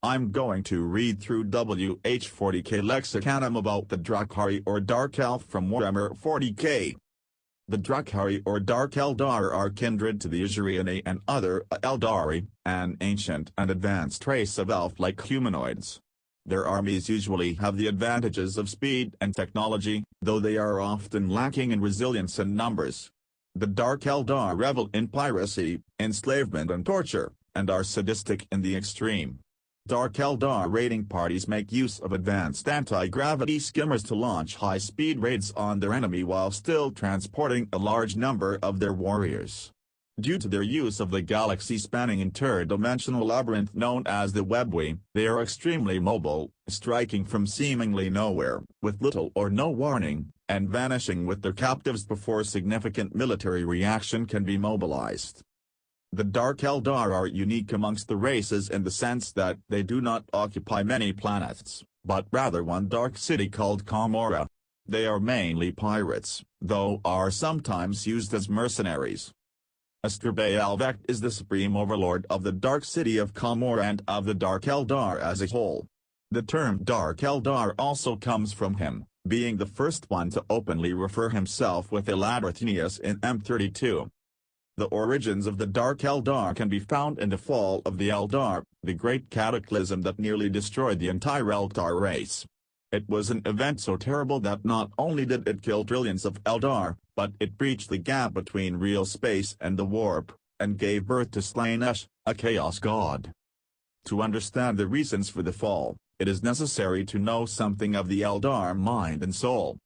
I'm going to read through WH40K Lexicanum about the Drukhari or Dark Elf from Warhammer 40K. The Drukhari or Dark Eldar are kindred to the Uzuriani and other Eldari, an ancient and advanced race of elf-like humanoids. Their armies usually have the advantages of speed and technology, though they are often lacking in resilience and numbers. The Dark Eldar revel in piracy, enslavement and torture, and are sadistic in the extreme. Dark Eldar raiding parties make use of advanced anti-gravity skimmers to launch high-speed raids on their enemy while still transporting a large number of their warriors. Due to their use of the galaxy-spanning interdimensional labyrinth known as the webway, they are extremely mobile, striking from seemingly nowhere, with little or no warning, and vanishing with their captives before significant military reaction can be mobilized. The Dark Eldar are unique amongst the races in the sense that they do not occupy many planets, but rather one dark city called Kamora. They are mainly pirates, though are sometimes used as mercenaries. Asturbayalvek is the supreme overlord of the Dark City of Kamora and of the Dark Eldar as a whole. The term Dark Eldar also comes from him, being the first one to openly refer himself with Eladrathnius in M32. The origins of the Dark Eldar can be found in the fall of the Eldar, the great cataclysm that nearly destroyed the entire Eldar race. It was an event so terrible that not only did it kill trillions of Eldar, but it breached the gap between real space and the warp, and gave birth to Slaanesh, a chaos god. To understand the reasons for the fall, it is necessary to know something of the Eldar mind and soul.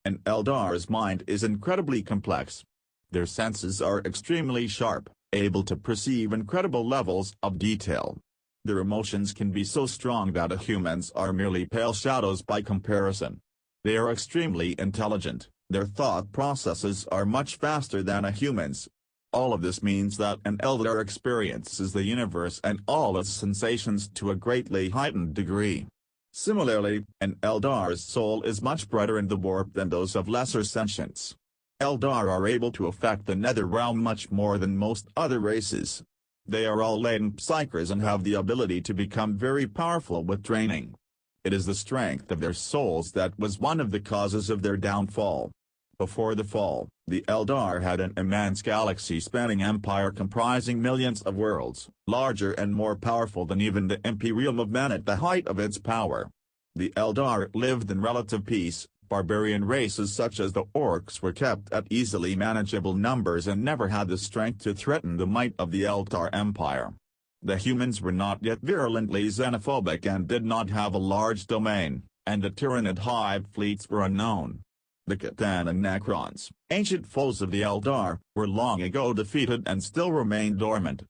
An Eldar's mind is incredibly complex. Their senses are extremely sharp, able to perceive incredible levels of detail. Their emotions can be so strong that humans are merely pale shadows by comparison. They are extremely intelligent, their thought processes are much faster than a human's. All of this means that an Eldar experiences the universe and all its sensations to a greatly heightened degree. Similarly, an Eldar's soul is much brighter in the warp than those of lesser sentients. Eldar are able to affect the nether realm much more than most other races. They are all latent psychers and have the ability to become very powerful with training. It is the strength of their souls that was one of the causes of their downfall. Before the fall, the Eldar had an immense galaxy-spanning empire comprising millions of worlds, larger and more powerful than even the Imperium of Man at the height of its power. The Eldar lived in relative peace. Barbarian races such as the Orcs were kept at easily manageable numbers and never had the strength to threaten the might of the Eldar Empire. The humans were not yet virulently xenophobic and did not have a large domain, and the Tyranid hive fleets were unknown. The Khitan and Necrons, ancient foes of the Eldar, were long ago defeated and still remained dormant.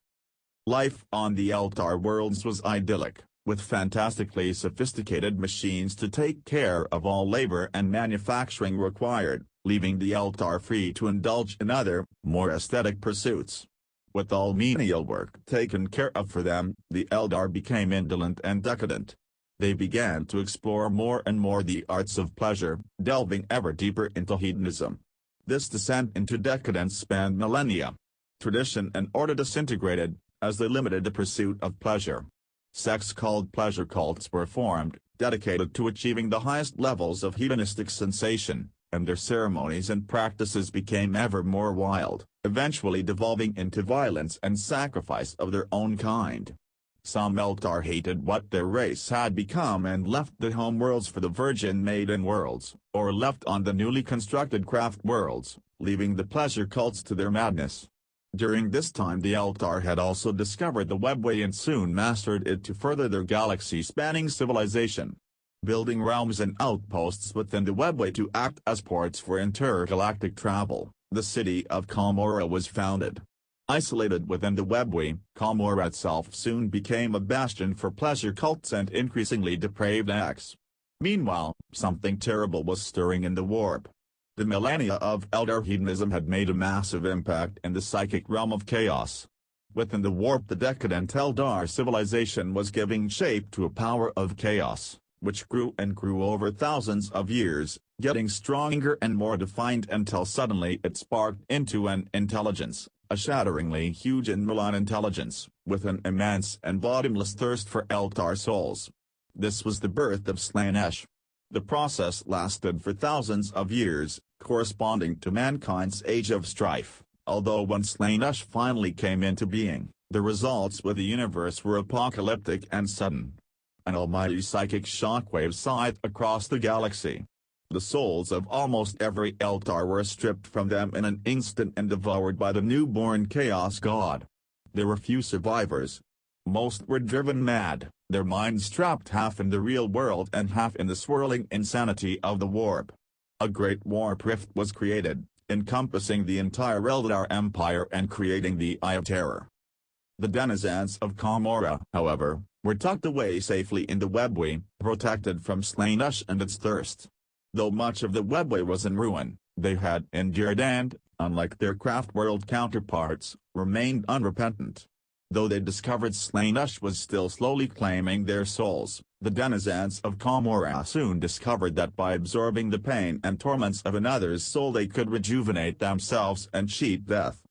Life on the Eldar worlds was idyllic, with fantastically sophisticated machines to take care of all labor and manufacturing required, leaving the Eldar free to indulge in other, more aesthetic pursuits. With all menial work taken care of for them, the Eldar became indolent and decadent. They began to explore more and more the arts of pleasure, delving ever deeper into hedonism. This descent into decadence spanned millennia. Tradition and order disintegrated, as they limited the pursuit of pleasure. Sex-called pleasure cults were formed, dedicated to achieving the highest levels of hedonistic sensation, and their ceremonies and practices became ever more wild, eventually devolving into violence and sacrifice of their own kind. Some Eldar hated what their race had become and left the home worlds for the virgin maiden worlds, or left on the newly constructed craft worlds, leaving the pleasure cults to their madness. During this time the Eldar had also discovered the webway and soon mastered it to further their galaxy-spanning civilization. Building realms and outposts within the webway to act as ports for intergalactic travel, the city of Kamora was founded. Isolated within the webway, Kamora itself soon became a bastion for pleasure cults and increasingly depraved acts. Meanwhile, something terrible was stirring in the warp. The millennia of Eldar hedonism had made a massive impact in the psychic realm of chaos. Within the warp the decadent Eldar civilization was giving shape to a power of chaos, which grew and grew over thousands of years, getting stronger and more defined until suddenly it sparked into an intelligence, a shatteringly huge and malign intelligence, with an immense and bottomless thirst for Eldar souls. This was the birth of Slaanesh. The process lasted for thousands of years, corresponding to mankind's age of strife, although when Slaanesh finally came into being, the results with the universe were apocalyptic and sudden. An almighty psychic shockwave scythed across the galaxy. The souls of almost every Eldar were stripped from them in an instant and devoured by the newborn Chaos God. There were few survivors. Most were driven mad, their minds trapped half in the real world and half in the swirling insanity of the warp. A great warp rift was created, encompassing the entire Eldar Empire and creating the Eye of Terror. The denizens of Kamora, however, were tucked away safely in the webway, protected from Slaanesh and its thirst. Though much of the webway was in ruin, they had endured and, unlike their craft-world counterparts, remained unrepentant. Though they discovered Slaanesh was still slowly claiming their souls, the denizens of Kamora soon discovered that by absorbing the pain and torments of another's soul they could rejuvenate themselves and cheat death.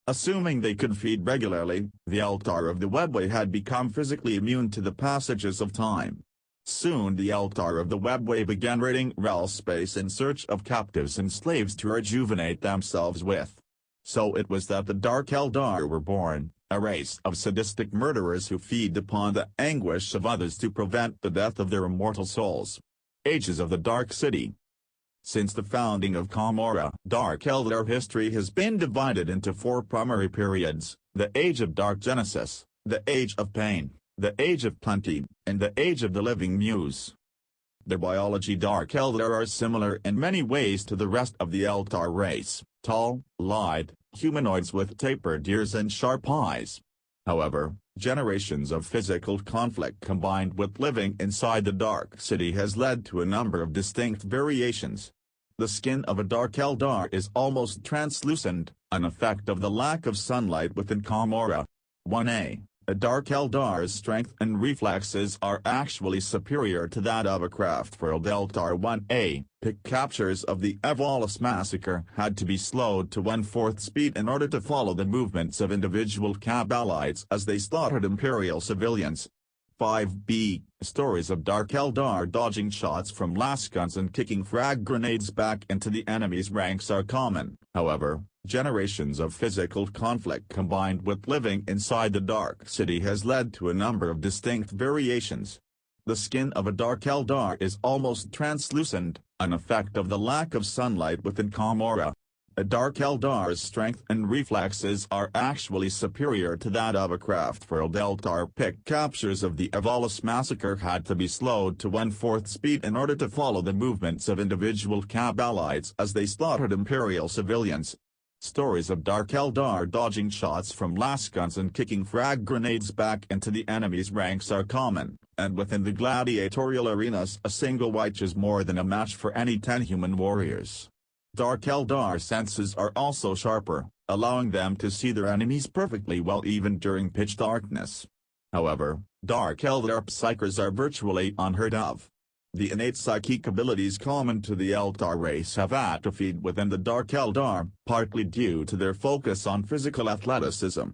Assuming they could feed regularly, the Eldar of the webway had become physically immune to the passages of time. Soon the Eldar of the webway began raiding Rel space in search of captives and slaves to rejuvenate themselves with. So it was that the Dark Eldar were born, a race of sadistic murderers who feed upon the anguish of others to prevent the death of their immortal souls. Ages of the Dark City. Since the founding of Kamora, Dark Eldar history has been divided into 4 primary periods: the Age of Dark Genesis, the Age of Pain, the Age of Plenty, and the Age of the Living Muse. Their biology: Dark Eldar are similar in many ways to the rest of the Eldar race, tall, lithe, humanoids with tapered ears and sharp eyes. However, generations of physical conflict combined with living inside the Dark City has led to a number of distinct variations. The skin of a Dark Eldar is almost translucent, an effect of the lack of sunlight within Kamora. 1a. A Dark Eldar's strength and reflexes are actually superior to that of a craft-world Eldar. 1a. Pick captures of the Evalis massacre had to be slowed to 1/4 speed in order to follow the movements of individual Cabalites as they slaughtered Imperial civilians. 5b. Stories of Dark Eldar dodging shots from lasguns and kicking frag grenades back into the enemy's ranks are common. However, generations of physical conflict combined with living inside the Dark City has led to a number of distinct variations. The skin of a Dark Eldar is almost translucent, an effect of the lack of sunlight within Kamora. A Dark Eldar's strength and reflexes are actually superior to that of a craft-world Eldar. Pick captures of the Evalis massacre had to be slowed to 1/4 speed in order to follow the movements of individual Cabalites as they slaughtered Imperial civilians. Stories of Dark Eldar dodging shots from lasguns and kicking frag grenades back into the enemy's ranks are common, and within the gladiatorial arenas a single wight is more than a match for any 10 human warriors. Dark Eldar senses are also sharper, allowing them to see their enemies perfectly well even during pitch darkness. However, Dark Eldar psychers are virtually unheard of. The innate psychic abilities common to the Eldar race have atrophied within the Dark Eldar, partly due to their focus on physical athleticism.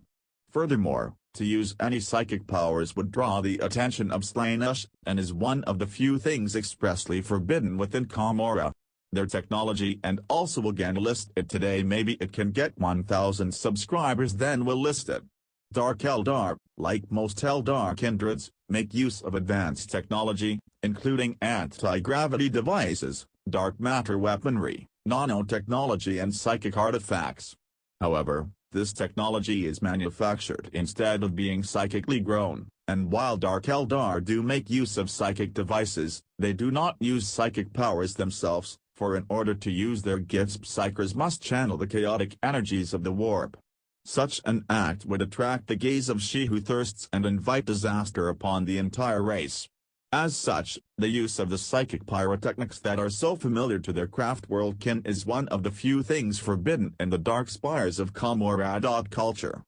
Furthermore, to use any psychic powers would draw the attention of Slaanesh, and is one of the few things expressly forbidden within Kamora. Their technology, and also again list it today, maybe it can get 1,000 subscribers then we'll list it. Dark Eldar, like most Eldar kindreds, make use of advanced technology, including anti-gravity devices, dark matter weaponry, nanotechnology and psychic artifacts. However, this technology is manufactured instead of being psychically grown, and while Dark Eldar do make use of psychic devices, they do not use psychic powers themselves, for in order to use their gifts psychers must channel the chaotic energies of the warp. Such an act would attract the gaze of she who thirsts and invite disaster upon the entire race. As such, the use of the psychic pyrotechnics that are so familiar to their craft world kin is one of the few things forbidden in the dark spires of Kamora. Culture.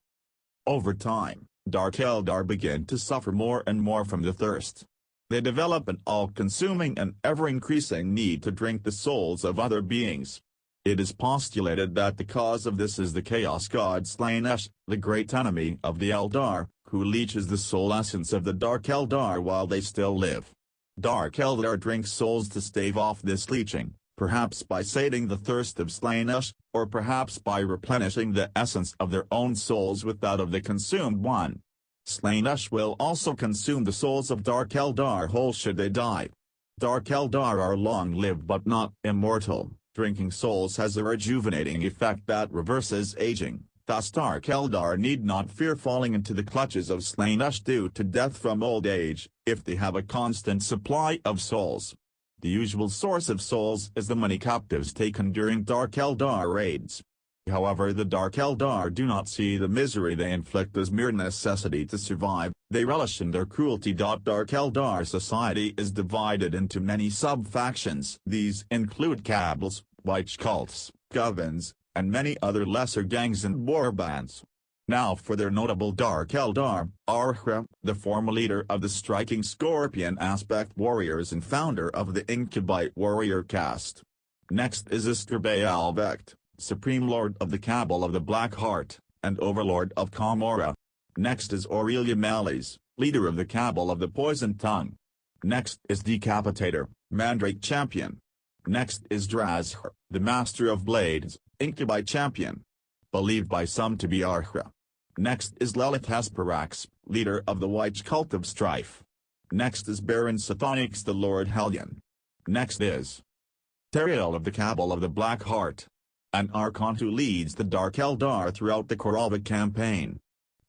Over time, Dark Eldar begin to suffer more and more from the thirst. They develop an all-consuming and ever-increasing need to drink the souls of other beings. It is postulated that the cause of this is the chaos god Slaanesh, the great enemy of the Eldar, who leeches the soul essence of the Dark Eldar while they still live. Dark Eldar drink souls to stave off this leeching, perhaps by sating the thirst of Slaanesh, or perhaps by replenishing the essence of their own souls with that of the consumed one. Slaanesh will also consume the souls of Dark Eldar whole should they die. Dark Eldar are long-lived but not immortal. Drinking souls has a rejuvenating effect that reverses aging, thus Dark Eldar need not fear falling into the clutches of Slaanesh due to death from old age, if they have a constant supply of souls. The usual source of souls is the money captives taken during Dark Eldar raids. However, the Dark Eldar do not see the misery they inflict as mere necessity to survive, they relish in their cruelty. Dark Eldar society is divided into many sub-factions. These include cabals, white cults, covens, and many other lesser gangs and warbands. Now for their notable Dark Eldar, Arhra, the former leader of the striking Scorpion aspect warriors and founder of the Incubite warrior caste. Next is Isturbay Vecht, Supreme Lord of the Cabal of the Black Heart, and Overlord of Kamora. Next is Aurelia Malice, leader of the Cabal of the Poisoned Tongue. Next is Decapitator, Mandrake Champion. Next is Drazhar, the Master of Blades, Incubite Champion. Believed by some to be Arhra. Next is Lelith Hesperax, leader of the White Cult of Strife. Next is Baron Sathonix the Lord Hellion. Next is Teriel of the Cabal of the Black Heart. An Archon who leads the Dark Eldar throughout the Korova campaign.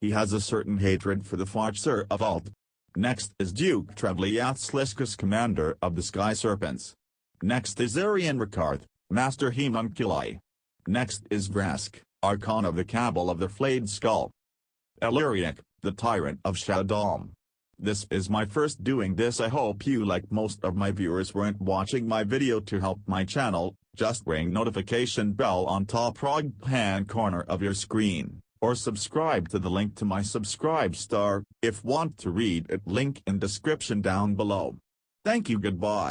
He has a certain hatred for the Fachser of Alt. Next is Duke Trevliath commander of the Sky Serpents. Next is Arian Rikarth, Master Homunculi. Next is Vrask, Archon of the Cabal of the Flayed Skull. Eluriak, the Tyrant of Shaddam. This is my first doing this. I hope you, like most of my viewers, weren't watching my video to help my channel. Just ring notification bell on top right hand corner of your screen, or subscribe to the link to my subscribe star, if want to read it, link in description down below. Thank you, goodbye.